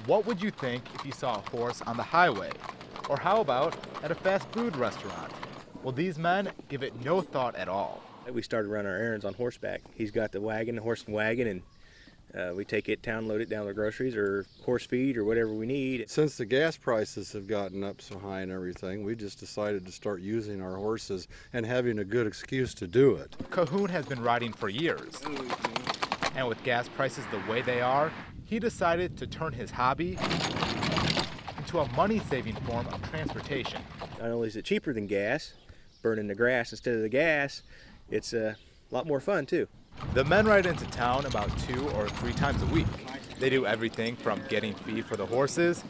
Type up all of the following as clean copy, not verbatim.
What would you think if you saw a horse on the highway? Or how about at a fast food restaurant? Well, these men give it no thought at all. We started running our errands on horseback. He's got the wagon, the horse and wagon, and we take it town, load it down with groceries or horse feed or whatever we need. Since the gas prices have gotten up so high and everything, we just decided to start using our horses and having a good excuse to do it. Cahoon has been riding for years. And with gas prices the way they are, he decided to turn his hobby into a money-saving form of transportation. Not only is it cheaper than gas, burning the grass instead of the gas, it's a lot more fun too. The men ride into town about 2 or 3 times a week. They do everything from getting feed for the horses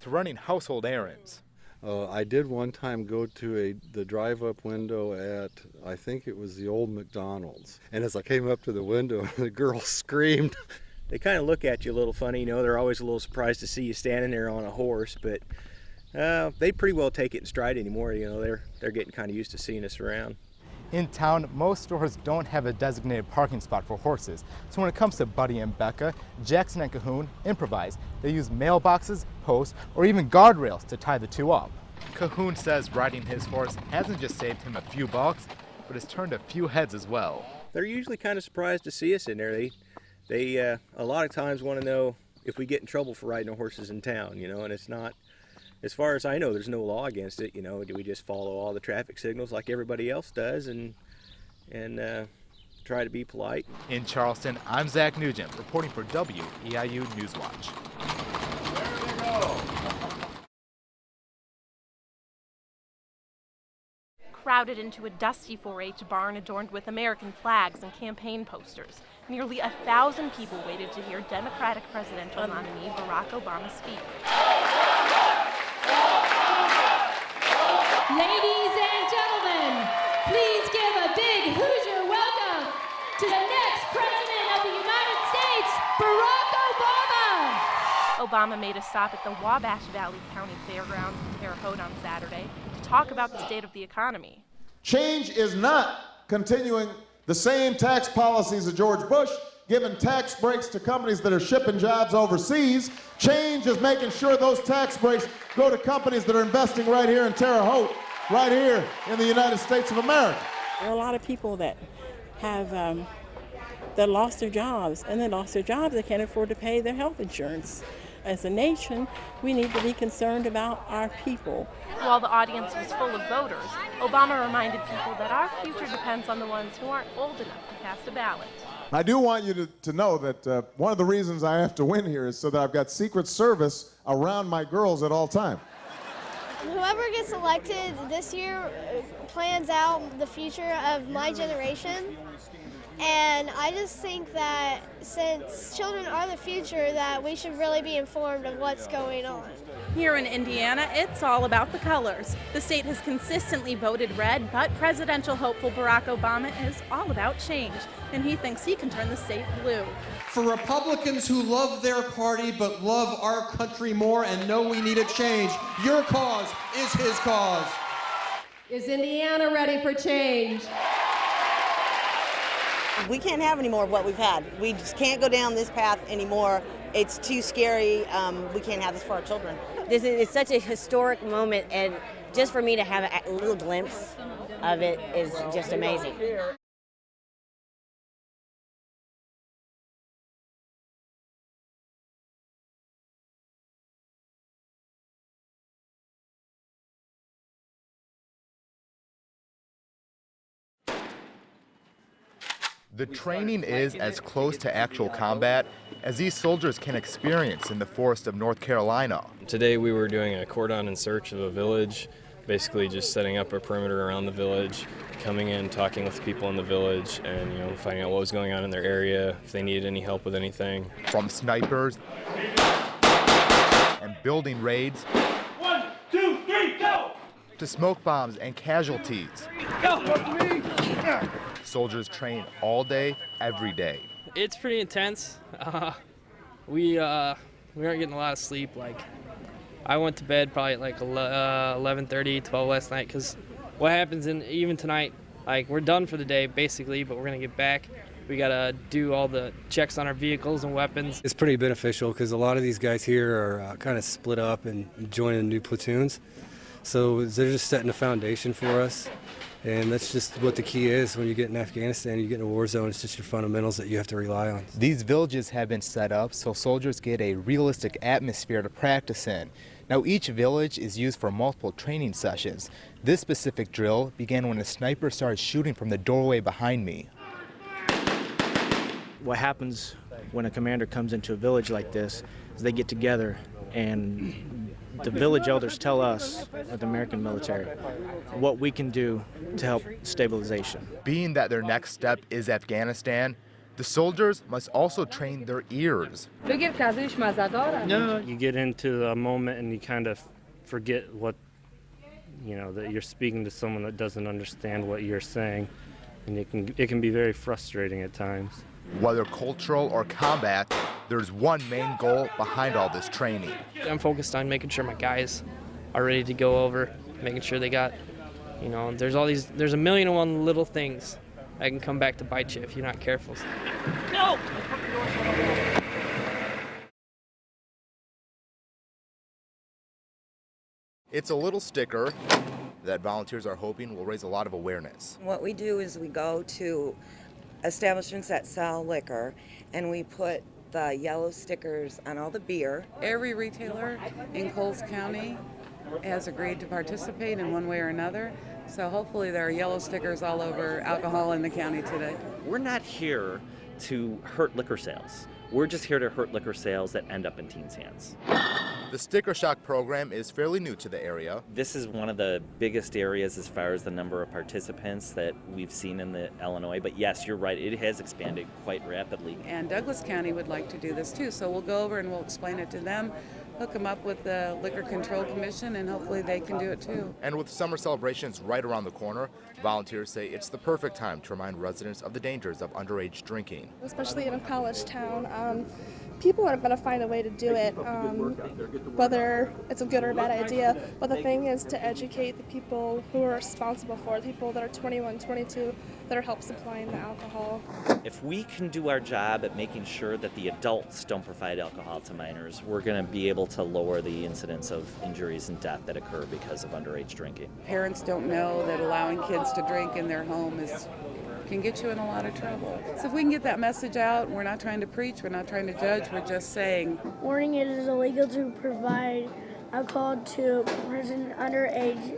to running household errands. I did one time go to the drive-up window at, I think it was the old McDonald's. And as I came up to the window, the girl screamed. They kind of look at you a little funny, you know, they're always a little surprised to see you standing there on a horse, but they pretty well take it in stride anymore. You know, they're getting kind of used to seeing us around. In town, most stores don't have a designated parking spot for horses. So when it comes to Buddy and Becca, Jackson and Cahoon improvise. They use mailboxes, posts, or even guardrails to tie the two up. Cahoon says riding his horse hasn't just saved him a few bucks, but has turned a few heads as well. They're usually kind of surprised to see us in there. They a lot of times want to know if we get in trouble for riding our horses in town, you know, and it's not, as far as I know, there's no law against it. You know, do we just follow all the traffic signals like everybody else does and try to be polite? In Charleston, I'm Zach Nugent, reporting for WEIU Newswatch. There they go. Crowded into a dusty 4-H barn adorned with American flags and campaign posters. Nearly 1,000 people waited to hear Democratic presidential nominee Barack Obama speak. Ladies and gentlemen, please give a big Hoosier welcome to the next President of the United States, Barack Obama! Obama made a stop at the Wabash Valley County Fairgrounds in Terre Haute on Saturday to talk about the state of the economy. Change is not continuing the same tax policies of George Bush, giving tax breaks to companies that are shipping jobs overseas. Change is making sure those tax breaks go to companies that are investing right here in Terre Haute, right here in the United States of America. There are a lot of people that have that lost their jobs, and they lost their jobs, they can't afford to pay their health insurance. As a nation, we need to be concerned about our people. While the audience was full of voters, Obama reminded people that our future depends on the ones who aren't old enough to cast a ballot. I do want you to know that one of the reasons I have to win here is so that I've got Secret Service around my girls at all times. Whoever gets elected this year plans out the future of my generation. And I just think that since children are the future, that we should really be informed of what's going on. Here in Indiana, it's all about the colors. The state has consistently voted red, but presidential hopeful Barack Obama is all about change, and he thinks he can turn the state blue. For Republicans who love their party but love our country more and know we need a change, your cause is his cause. Is Indiana ready for change? We can't have any more of what we've had. We just can't go down this path anymore. It's too scary. We can't have this for our children. It's such a historic moment, and just for me to have a little glimpse of it is just amazing. The training is as close to actual combat as these soldiers can experience in the forest of North Carolina. Today we were doing a cordon and search of a village, basically just setting up a perimeter around the village, coming in, talking with people in the village, and finding out what was going on in their area, if they needed any help with anything. From snipers and building raids, 1, 2, 3, go! to smoke bombs and casualties. Go! Soldiers train all day, every day. It's pretty intense. We aren't getting a lot of sleep. Like, I went to bed probably at like 11:30, 12 last night, because what happens even tonight, like, we're done for the day basically, but we're gonna get back We got to do all the checks on our vehicles and weapons. It's pretty beneficial because a lot of these guys here are kind of split up and joining new platoons. So they're just setting a foundation for us. And that's just what the key is when you get in Afghanistan, you get in a war zone, it's just your fundamentals that you have to rely on. These villages have been set up so soldiers get a realistic atmosphere to practice in. Now each village is used for multiple training sessions. This specific drill began when a sniper started shooting from the doorway behind me. What happens when a commander comes into a village like this is they get together and the village elders tell us, the American military, what we can do to help stabilization. Being that their next step is Afghanistan, the soldiers must also train their ears. You get into a moment and you kind of forget what, that you're speaking to someone that doesn't understand what you're saying, and it can be very frustrating at times. Whether cultural or combat, there's one main goal behind all this training. I'm focused on making sure my guys are ready to go over, making sure they got, there's a million and one little things that can come back to bite you if you're not careful. No! It's a little sticker that volunteers are hoping will raise a lot of awareness. What we do is we go to establishments that sell liquor and we put the yellow stickers on all the beer. Every retailer in Coles County has agreed to participate in one way or another, so hopefully there are yellow stickers all over alcohol in the county today. We're not here to hurt liquor sales. We're just here to hurt liquor sales that end up in teens' hands. The Sticker Shock program is fairly new to the area. This is one of the biggest areas as far as the number of participants that we've seen in the Illinois, but yes, you're right, it has expanded quite rapidly. And Douglas County would like to do this too, so we'll go over and we'll explain it to them, hook them up with the Liquor Control Commission, and hopefully they can do it too. And with summer celebrations right around the corner, volunteers say it's the perfect time to remind residents of the dangers of underage drinking. Especially in a college town, people are going to find a way to do it, whether it's a good or bad idea. But the thing is to educate the people who are responsible for it, the people that are 21, 22, that are help supplying the alcohol. If we can do our job at making sure that the adults don't provide alcohol to minors, we're going to be able to lower the incidence of injuries and death that occur because of underage drinking. Parents don't know that allowing kids to drink in their home can get you in a lot of trouble. So if we can get that message out, we're not trying to preach, we're not trying to judge, we're just saying. Warning: it is illegal to provide alcohol to a person underage.